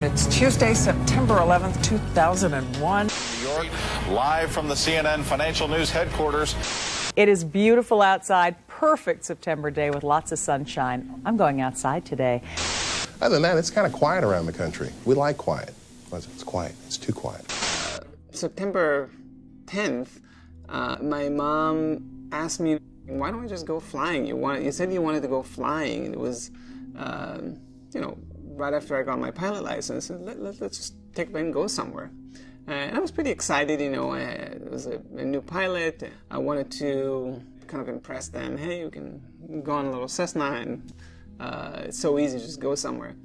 It's Tuesday, September 11th, 2001. New York, live from the CNN Financial News headquarters. It is beautiful outside, perfect September day with lots of sunshine. I'm going outside today. Other than that, it's kind of quiet around the country. We like quiet. It's quiet. It's too quiet. September 10th, my mom asked me, why don't we just go flying? You said you wanted to go flying. It was, right after I got my pilot license. Let's just take a plane and go somewhere. And I was pretty excited, I was a new pilot. I wanted to kind of impress them. Hey, you can go on a little Cessna, and it's so easy to just go somewhere.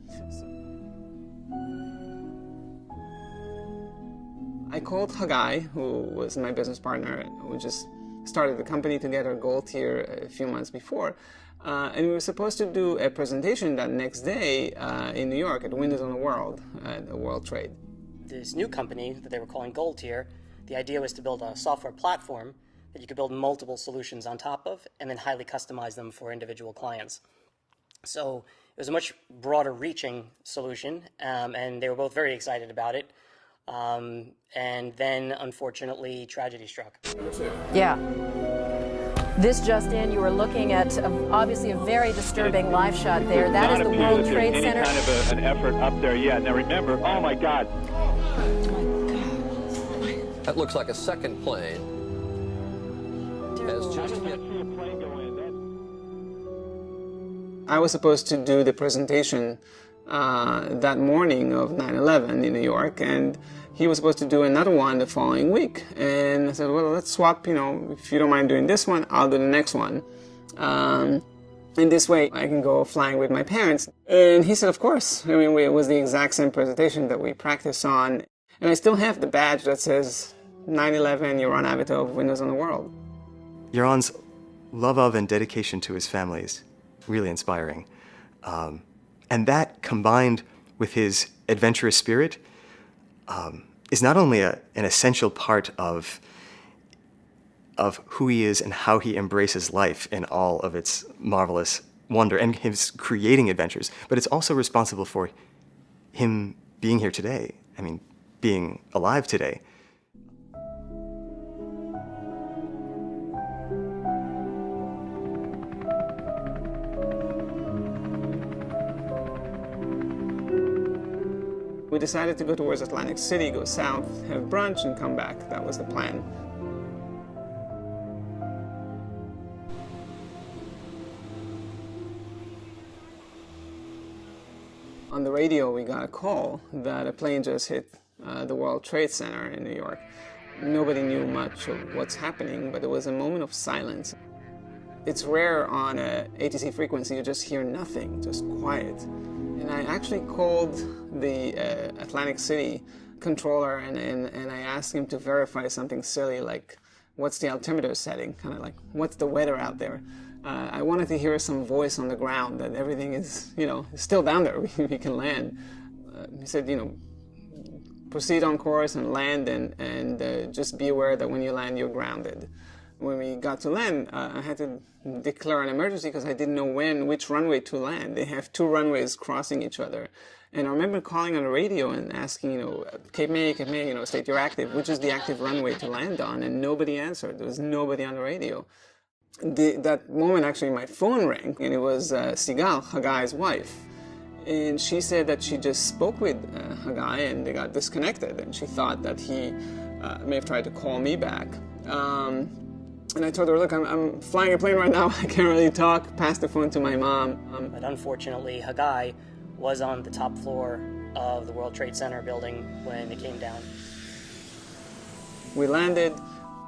I called Haggai, who was my business partner, who just started the company together, Gold Tier, a few months before. And we were supposed to do a presentation that next day in New York at Windows on the World, the World Trade. This new company that they were calling Gold Tier, the idea was to build a software platform that you could build multiple solutions on top of and then highly customize them for individual clients. So it was a much broader reaching solution, and they were both very excited about it. And then, unfortunately, tragedy struck. Yeah. This just in, you were looking at obviously a very disturbing live shot there. That is the World Trade Center. Kind of an effort up there yet. Now remember, oh my God. That looks like a second plane. Has just hit. I was supposed to do the presentation that morning of 9/11 in New York, and he was supposed to do another one the following week. And I said, well, let's swap, if you don't mind doing this one, I'll do the next one. And this way I can go flying with my parents. And he said, of course. It was the exact same presentation that we practiced on. And I still have the badge that says 9/11 Yaron Avitov, Windows on the World. Yaron's love of and dedication to his family is really inspiring. And that, combined with his adventurous spirit, is not only an essential part of who he is and how he embraces life in all of its marvelous wonder and his creating adventures, but it's also responsible for him being here today. Being alive today. We decided to go towards Atlantic City, go south, have brunch, and come back. That was the plan. On the radio, we got a call that a plane just hit the World Trade Center in New York. Nobody knew much of what's happening, but it was a moment of silence. It's rare on a ATC frequency, you just hear nothing, just quiet. And I actually called the Atlantic City controller and I asked him to verify something silly like, what's the altimeter setting? Kind of like, what's the weather out there? I wanted to hear some voice on the ground that everything is, still down there, we can land. He said, proceed on course and land and just be aware that when you land, you're grounded. When we got to land, I had to declare an emergency because I didn't know which runway to land. They have two runways crossing each other. And I remember calling on the radio and asking, Cape May, state you're active, which is the active runway to land on? And nobody answered. There was nobody on the radio. That moment, actually, my phone rang, and it was Sigal, Haggai's wife. And she said that she just spoke with Haggai and they got disconnected. And she thought that he may have tried to call me back. And I told her, look, I'm flying a plane right now. I can't really talk. Passed the phone to my mom. But unfortunately, Haggai was on the top floor of the World Trade Center building when it came down. We landed,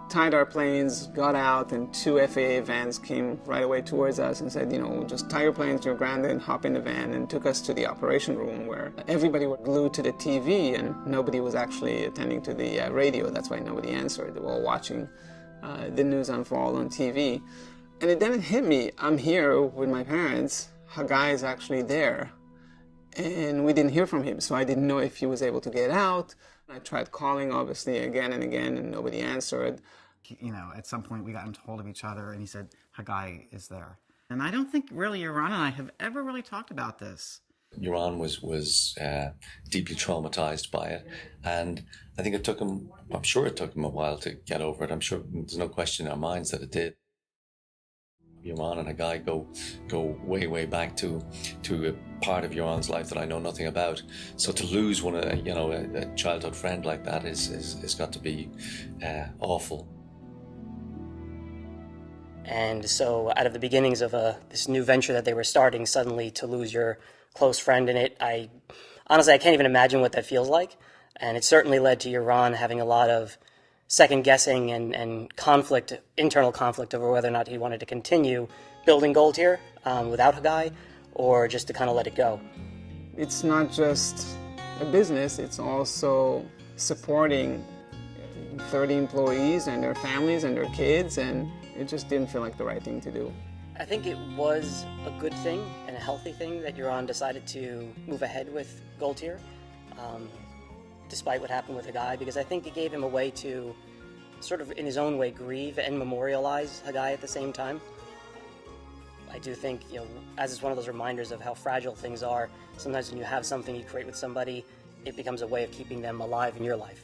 tied our planes, got out, and two FAA vans came right away towards us and said, just tie your planes, you're grounded, and hop in the van, and took us to the operation room where everybody was glued to the TV and nobody was actually attending to the radio. That's why nobody answered. They were all watching the news unfold on TV. And then it hit me. I'm here with my parents. Haggai is actually there. And we didn't hear from him, so I didn't know if he was able to get out. I tried calling, obviously, again and again, and nobody answered. At some point we got into hold of each other, and he said, Haggai is there. And I don't think really Yaron and I have ever really talked about this. Yaron was deeply traumatized by it, and I think I'm sure it took him a while to get over it. I'm sure there's no question in our minds that it did. Yaron and Hagai go way back to a part of Yaron's life that I know nothing about. So to lose a childhood friend like that is got to be awful. And so out of the beginnings of this new venture that they were starting, suddenly to lose your close friend in it, honestly I can't even imagine what that feels like. And it certainly led to Yaron having a lot of second guessing and conflict, internal conflict over whether or not he wanted to continue building Gold Tier without Hagai, or just to kind of let it go. It's not just a business, it's also supporting 30 employees and their families and their kids, and it just didn't feel like the right thing to do. I think it was a good thing and a healthy thing that Yaron decided to move ahead with Gold Tier, despite what happened with Hagai, because I think it gave him a way to sort of in his own way grieve and memorialize Hagai at the same time. I do think, as it's one of those reminders of how fragile things are, sometimes when you have something you create with somebody, it becomes a way of keeping them alive in your life.